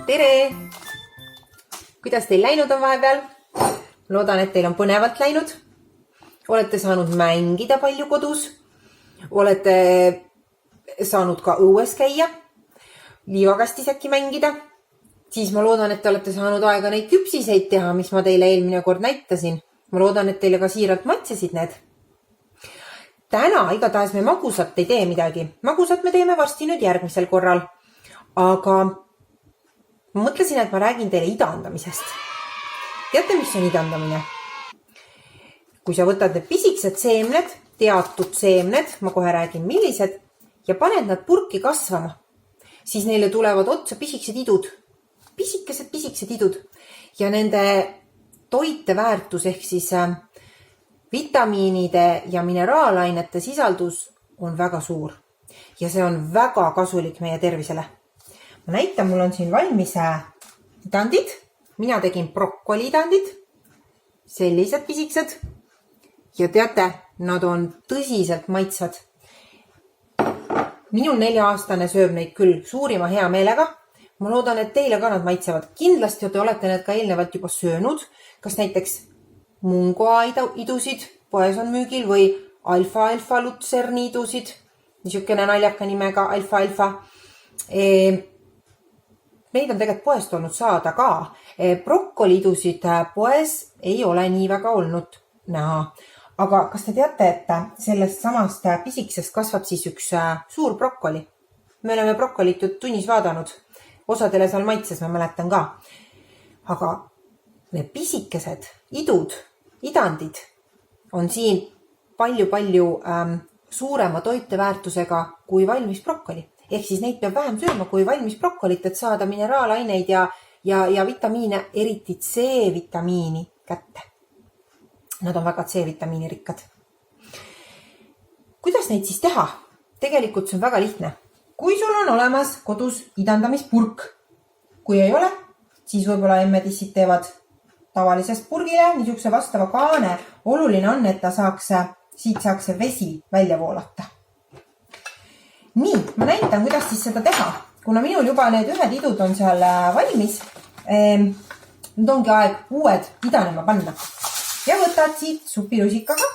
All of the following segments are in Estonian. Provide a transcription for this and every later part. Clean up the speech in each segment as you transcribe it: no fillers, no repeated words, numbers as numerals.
tere! Kuidas teil läinud on vahepeal? Loodan, et teil on põnevalt läinud. Olete saanud mängida palju kodus. Olete saanud ka õues käia. Liivakastis äkki mängida. Siis ma loodan, et te olete saanud aega neid küpsiseid teha, mis ma teile eelmine kord näitasin. Ma loodan, et teile ka siiralt matsesid need. Täna igatahes me magusat ei tee midagi. Magusat me teeme varsti nüüd järgmisel korral. Aga ma mõtlesin, et ma räägin teile idandamisest. Teate, mis on idandamine? Kui sa võtad need pisikesed seemned, teatud seemned, ma kohe räägin millised, ja paned nad purki kasvama, siis neile tulevad otsa pisikesed idud. Pisikesed idud. Ja nende toiteväärtus ehk siis vitamiinide ja mineraalainete sisaldus on väga suur. Ja see on väga kasulik meie tervisele. Ma näitan, mul on siin valmis idandid. Mina tegin brokkoli idandid. Sellised pisikesed. Ja teate, nad on tõsiselt maitsvad. Minu 4-aastane sööb neid küll suurima hea meelega. Ma loodan, et teile ka nad maitsevad. Kindlasti te olete need ka eelnevalt juba söönud. Kas näiteks mungoa idusid poes on müügil või alfa lutserni idusid. Niisugune naljaka nimega alfa. Neid on tegelikult poest olnud saada ka. Brokkoliidusid poes ei ole nii väga olnud näha. Aga kas te teate, et sellest samast pisikesest kasvab siis üks suur brokkoli? Me oleme brokkolit ju tunnis vaadanud. Osadele seal maitses, ma mäletan ka. Aga need pisikesed idandid on siin palju suurema toiteväärtusega kui valmis brokkoli. Ehk siis neid peab vähem sööma kui valmis brokkolit, et saada mineraalaineid ja vitamiine, eriti C-vitamiini kätte. Nad on väga C-vitamiini rikkad. Kuidas neid siis teha? Tegelikult see on väga lihtne. Kui sul on olemas kodus idandamispurk, kui ei ole, siis võib-olla emmedissid teevad tavalisest purgile niisuguse vastava kaane. Oluline on, et siit saaks see vesi välja voolata. Nii, ma näitan, kuidas siis seda teha. Kuna minul juba need ühed idud on seal valmis, nüüd ongi aeg uued idanema panna. Ja võtad siit supilusikaga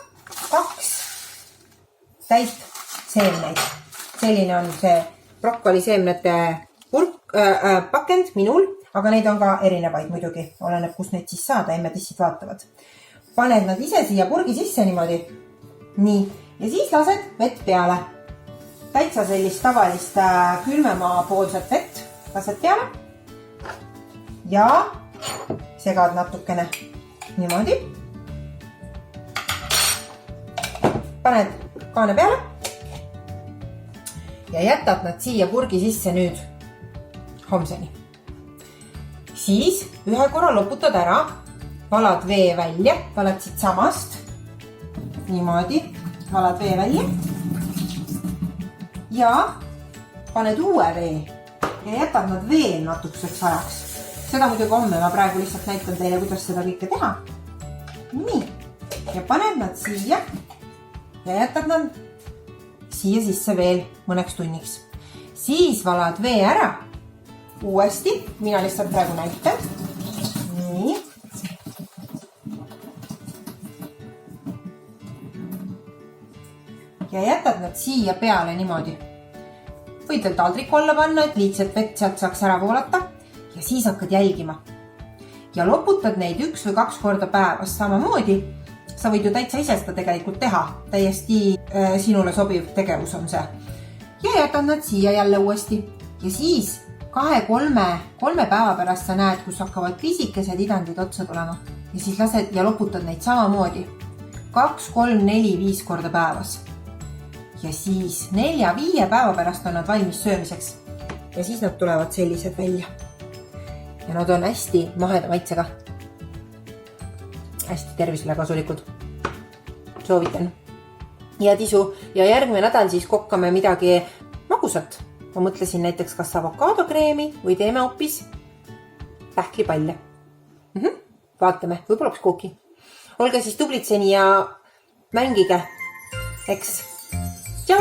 2 täit seemneid. Selline on see brokkoliseemnete pakend minul, aga neid on ka erinevaid muidugi. Oleneb, kus neid siis saada, emmedissid vaatavad. Paned nad ise siia purgi sisse niimoodi. Nii, ja siis lased vett peale. Täitsa sellist tavalist külmemaa poolset vett lased peale. Ja segad natukene niimoodi. Paned kaane peale. Ja jätad nad siia purgi sisse nüüd homseni. Siis ühe korra loputad ära, valad vee välja, valad siit samast, niimoodi, valad vee välja ja paned uue vee ja jätad nad veel natukeseks ajaks. Seda muidugi homme, ma praegu lihtsalt näitan teile, kuidas seda kõike teha. Nii, ja paned nad siia ja jätad nad siia sisse veel mõneks tunniks. Siis valad vee ära. Uuesti, mina lihtsalt praegu näitan. Nii. Ja jätad nad siia peale niimoodi. Võid veel taldriku alla panna, et liigset vett sealt saaks ära voolata. Ja siis hakkad jälgima. Ja loputad neid 1 või 2 korda päevas samamoodi. Sa võid ju täitsa ise seda tegelikult teha. Täiesti sinule sobiv tegevus on see. Ja jätad nad siia jälle uuesti. Ja siis 2-3 päeva pärast sa näed, kus hakkavad pisikesed idandid otsa tulema. Ja siis lased ja loputad neid samamoodi. 2, 3, 4, 5 korda päevas. Ja siis 4-5 päeva pärast on nad valmis söömiseks. Ja siis nad tulevad sellised välja. Ja nad on hästi maheda maitsega. Hästi tervisele kasulikud. Soovitan. Ja tisu. Ja järgmine nädal siis kokkame midagi magusat. Ma mõtlesin näiteks kas avokadokreemi või teeme hoopis pähklipalle. Vaatame, võib-olla hoopis kooki. Olge siis tublitseni ja mängige. Eks. Tšau!